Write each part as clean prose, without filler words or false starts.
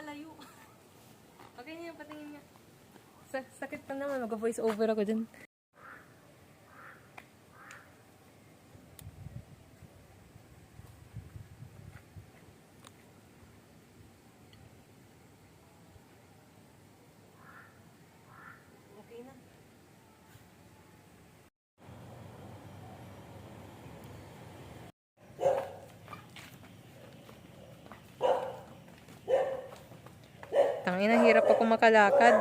lalayo. Okay niya, patingin niya. Sakit pa naman, mag-voice over ako dyan. Okay na. Tangina, hirap ako makalakad.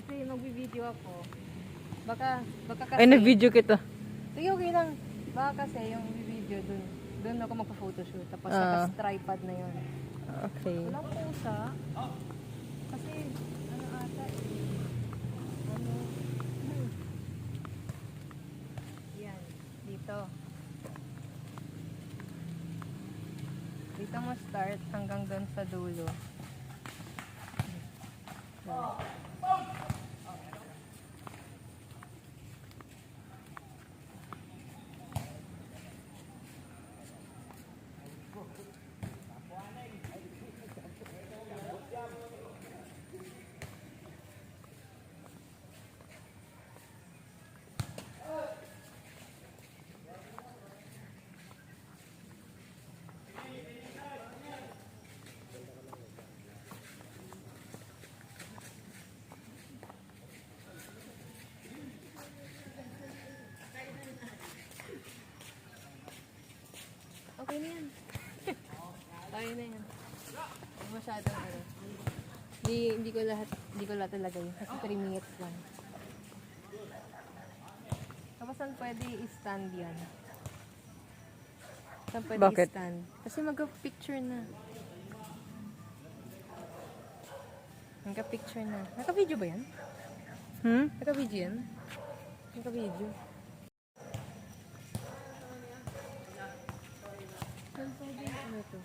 Kasi magbi-video ako. Baka kasi... Ay, nag-video kita. Sige, okay lang. Baka kasi yung video dun. Dun ako magpa-photoshoot. Tapos naka-tripod na yun. Okay. Walang pusa. Kasi, ano ata eh. Ano? Yan. Dito. Dito mo start hanggang dun sa dulo. Okay na yan. Okay na yan. Masyadong ano. Hindi ko lahat ilagay. Kasi 3 minutes lang. Tapos saan pwede i-stand yan? Saan pwede Bakit? i-stand? Kasi mag-picture na. Naka-picture na. Naka-video ba yan? Naka-video yan? Naka-video. Saan pwede ano ito?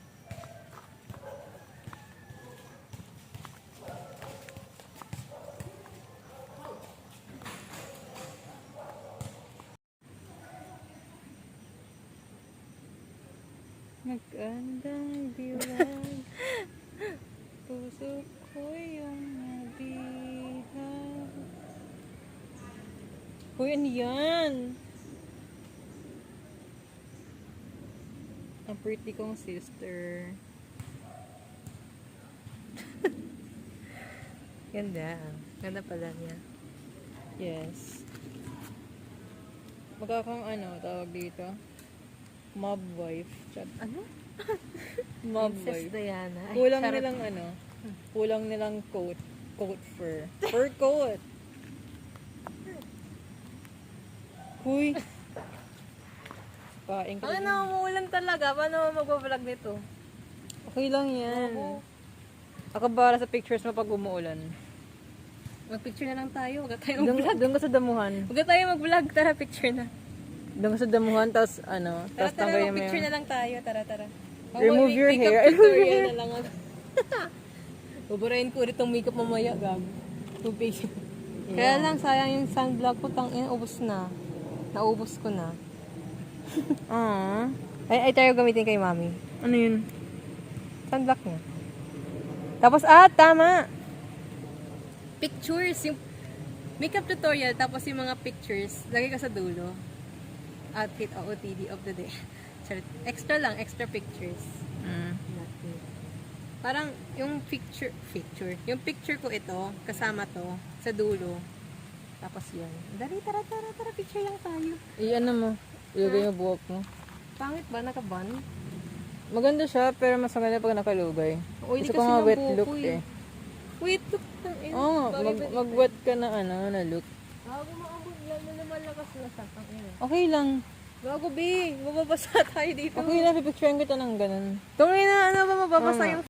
Magandang diwan, puso ko yung nabihag. Hoy, ano yan? Ang pretty kong sister. Ganda. Ganda pala niya. Yes. Magkakang ano, tawag dito? Mob wife. Chat. Ano? Mob Princess wife. Diana. Ay, Kulang charot. nilang ano? Kulang nilang coat. Coat fur. Fur coat. Huy. Paing ka. Ano, umuulan talaga. Paano mag-vlog nito? Okay lang yan. Oo. Ako para sa pictures mo pag umuulan. Mag-picture na lang tayo. Huwag tayo mag-vlog. Doon ka sa damuhan. Huwag tayo mag-vlog. Tara, picture na. Doon ka sa damuhan, tapos ano, Tara, tapos tanggalin mo mag-picture yung... na lang tayo. Tara. Remove your Makeup hair. tutorial na lang ako. Buburahin ko ulit itong makeup mamaya, gag. 2 pages. Kaya lang, sayang yung sunblock ko. Tangin, ubos na. Naubos ko na. Aww. Ay, tayo gamitin kay mami. Ano yun? Sunblock niya. Tapos, tama! Pictures, yung makeup tutorial, tapos yung mga pictures, lagay ka sa dulo. Outfit OOTD of the day. Charot. Extra lang, extra pictures. Parang yung picture, yung picture ko ito, kasama to, sa dulo. Tapos yun. Dali, tara, picture lang tayo. Ano mo? Ilagay yung buhok mo. Pangit ba? Naka-bun? Maganda siya, pero mas maganda pag nakalugay. Oily Gusto ko kasi nga ng wet buhok look ko eh. Wait, look. Oo, mag-wet ka na na look. Gago maabot yan na lumalakas na sa ina. Okay lang. Gago, B. Mababasa tayo dito. Okay lang, pipicturean kita ng ganun. Tungin na, ano ba mababasa Oo nga. yung